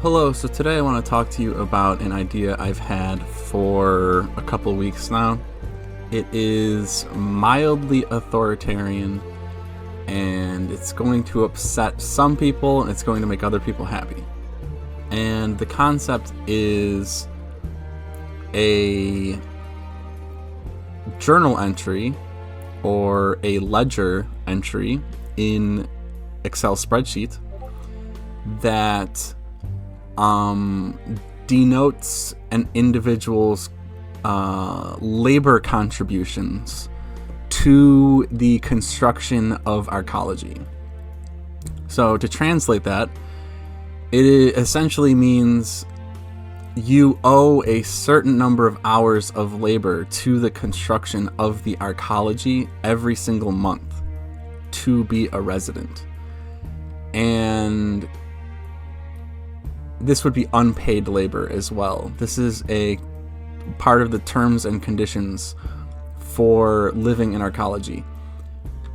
Hello, so today I want to talk to you about an idea I've had for a couple weeks now. It is mildly authoritarian, and it's going to upset some people, and it's going to make other people happy. And the concept is a journal entry or a ledger entry in Excel spreadsheet that denotes an individual's labor contributions to the construction of arcology. So to translate that, it essentially means you owe a certain number of hours of labor to the construction of the arcology every single month to be a resident. And this would be unpaid labor as well. This is a part of the terms and conditions for living in arcology.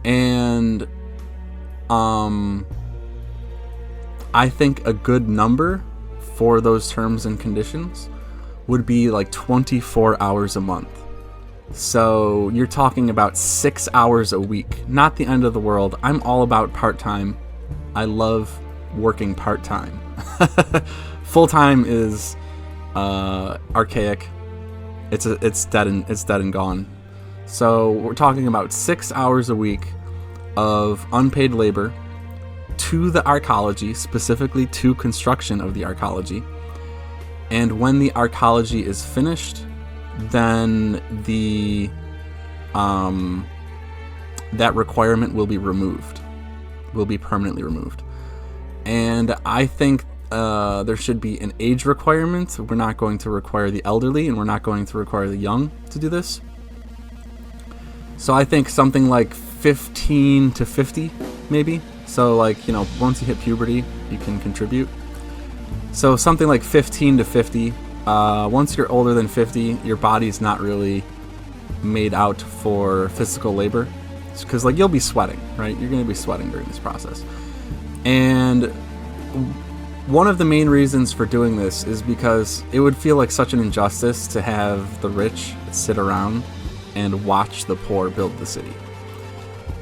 And I think a good number for those terms and conditions would be like 24 hours a month. So you're talking about 6 hours a week. Not the end of the world. I'm all about part-time. I love working part-time. Full-time is archaic. It's dead and gone. So we're talking about 6 hours a week of unpaid labor to the arcology, specifically to construction of the arcology. And when the arcology is finished, then the that requirement will be removed, will be permanently removed. And I think there should be an age requirement. We're not going to require the elderly, and we're not going to require the young to do this. So I think something like 15 to 50, maybe. So like, once you hit puberty, you can contribute. So something like 15 to 50. Once you're older than 50, your body's not really made out for physical labor. Because you'll be sweating, right? You're going to be sweating during this process. And one of the main reasons for doing this is because it would feel like such an injustice to have the rich sit around and watch the poor build the city.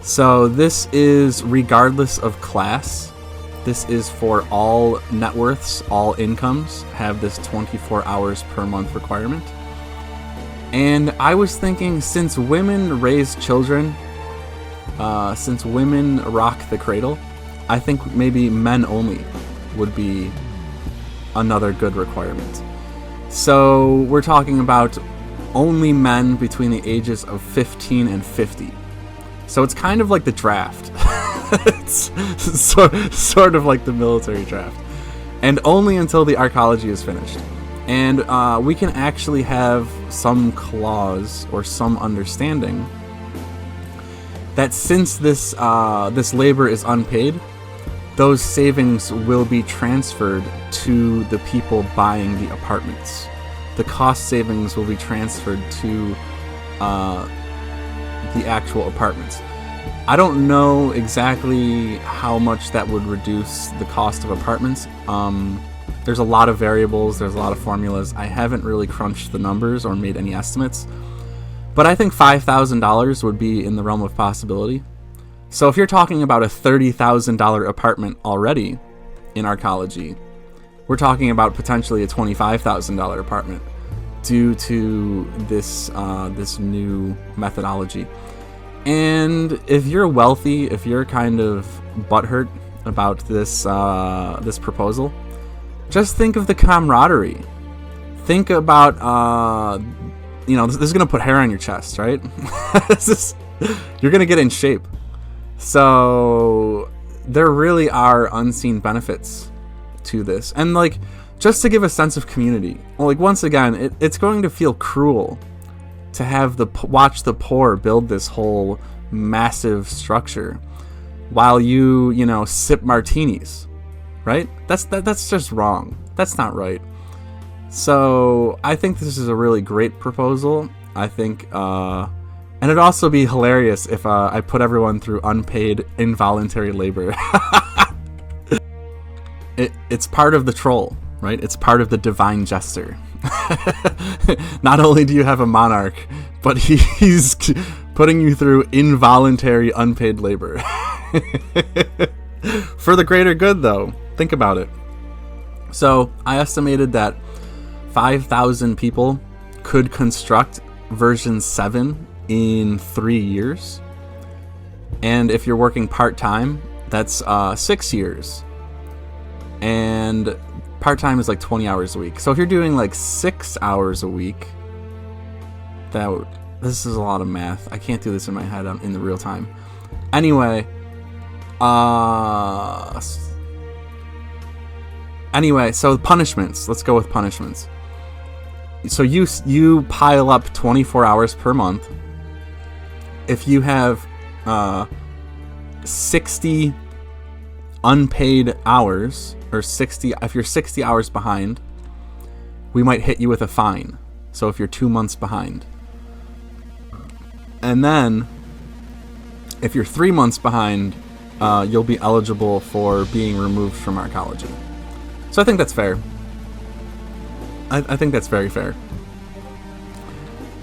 So this is regardless of class. This is for all net worths, all incomes have this 24 hours per month requirement. And I was thinking, since women raise children, since women rock the cradle, I think maybe men only would be another good requirement. So we're talking about only men between the ages of 15 and 50. So it's kind of like the draft. It's sort of like the military draft. And only until the arcology is finished. And we can actually have some clause or some understanding that since this labor is unpaid, those savings will be transferred to the people buying the apartments. The cost savings will be transferred to the actual apartments. I don't know exactly how much that would reduce the cost of apartments. There's a lot of variables, there's a lot of formulas. I haven't really crunched the numbers or made any estimates, but I think $5,000 would be in the realm of possibility. So if you're talking about a $30,000 apartment already in arcology, we're talking about potentially a $25,000 apartment due to this new methodology. And if you're wealthy, if you're kind of butthurt about this proposal, just think of the camaraderie. Think about this is gonna put hair on your chest, right? You're gonna get in shape. So there really are unseen benefits to this. And just to give a sense of community, once again, it's going to feel cruel to have watch the poor build this whole massive structure while you sip martinis, right? That's just wrong. That's not right. So I think this is a really great proposal. I think And it'd also be hilarious if I put everyone through unpaid involuntary labor. It's part of the troll, right? It's part of the divine jester. Not only do you have a monarch, but he's putting you through involuntary unpaid labor. For the greater good, though. Think about it. So I estimated that 5,000 people could construct version 7 in 3 years. And if you're working part-time, that's 6 years. And part-time is like 20 hours a week. So if you're doing like 6 hours a week, this is a lot of math. I can't do this in my head in the real time. Anyway, so punishments. Let's go with punishments. So you pile up 24 hours per month. If you have 60 unpaid hours, or if you're 60 hours behind, we might hit you with a fine. So if you're 2 months behind. And then if you're 3 months behind, you'll be eligible for being removed from archaeology. So I think that's fair. I think that's very fair.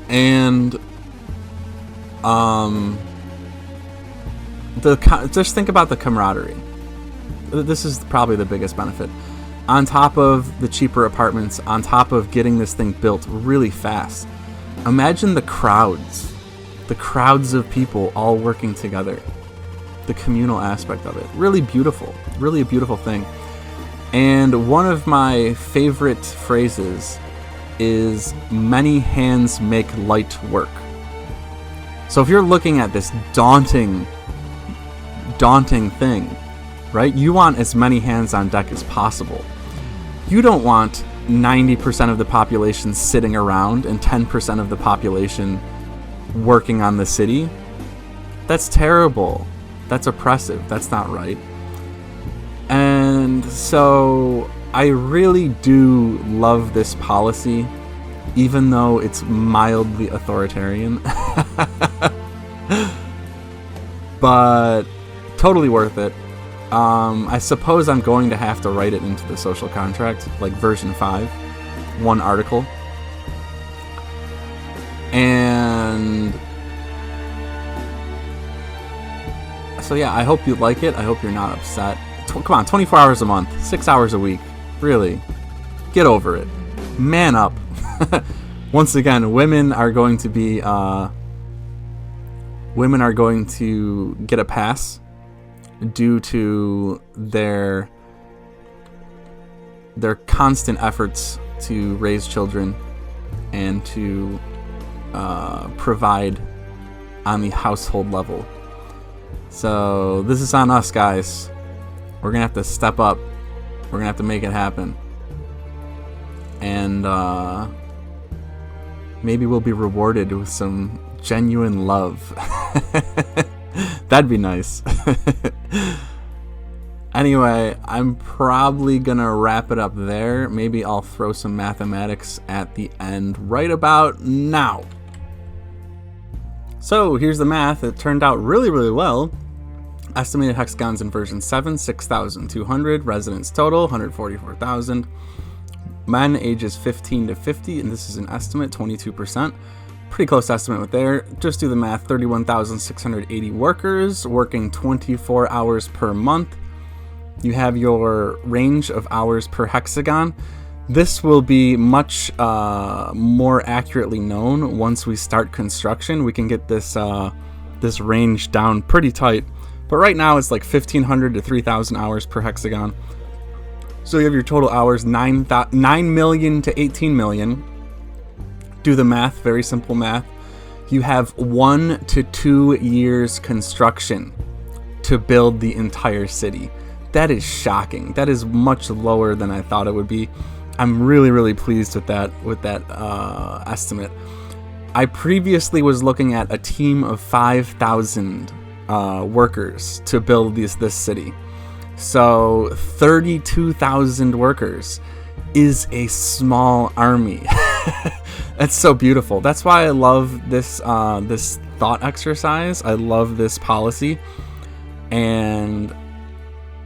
And just think about the camaraderie. This is probably the biggest benefit. On top of the cheaper apartments, on top of getting this thing built really fast, imagine the crowds of people all working together. The communal aspect of it. Really beautiful. Really a beautiful thing. And one of my favorite phrases is, many hands make light work. So if you're looking at this daunting thing, right? You want as many hands on deck as possible. You don't want 90% of the population sitting around and 10% of the population working on the city. That's terrible. That's oppressive. That's not right. And so I really do love this policy, even though it's mildly authoritarian. But totally worth it. I suppose I'm going to have to write it into the social contract, like version 5, one article. And so yeah, I hope you like it. I hope you're not upset. Come on, 24 hours a month, 6 hours a week. Really, get over it. Man up. Once again, women are going to get a pass due to their constant efforts to raise children and to provide on the household level. So this is on us, guys. We're gonna have to step up. We're gonna have to make it happen. And maybe we'll be rewarded with some genuine love. That'd be nice. Anyway, I'm probably gonna wrap it up there. Maybe I'll throw some mathematics at the end right about now. So here's the math. It turned out really, really well. Estimated hexagons in version 7, 6,200. Residents total, 144,000. Men ages 15 to 50, and this is an estimate, 22%. Pretty close estimate with there. Just do the math, 31,680 workers working 24 hours per month. You have your range of hours per hexagon. This will be much more accurately known once we start construction. We can get this range down pretty tight. But right now it's like 1,500 to 3,000 hours per hexagon. So you have your total hours, 9 million to 18 million. Do the math, very simple math. You have 1 to 2 years construction to build the entire city. That is shocking. That is much lower than I thought it would be. I'm really, really pleased with that estimate. I previously was looking at a team of 5,000 workers to build this city. So 32,000 workers is a small army. That's so beautiful. That's why I love this thought exercise. I love this policy, and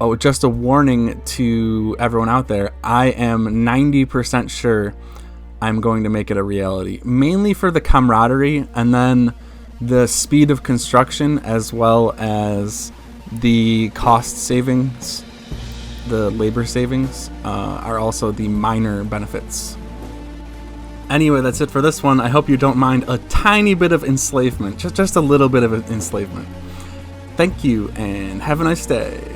Oh, just a warning to everyone out there. I am 90% sure I'm going to make it a reality, mainly for the camaraderie and then the speed of construction, as well as the cost savings, the labor savings, are also the minor benefits. Anyway, that's it for this one. I hope you don't mind a tiny bit of enslavement, just a little bit of enslavement. Thank you, and have a nice day.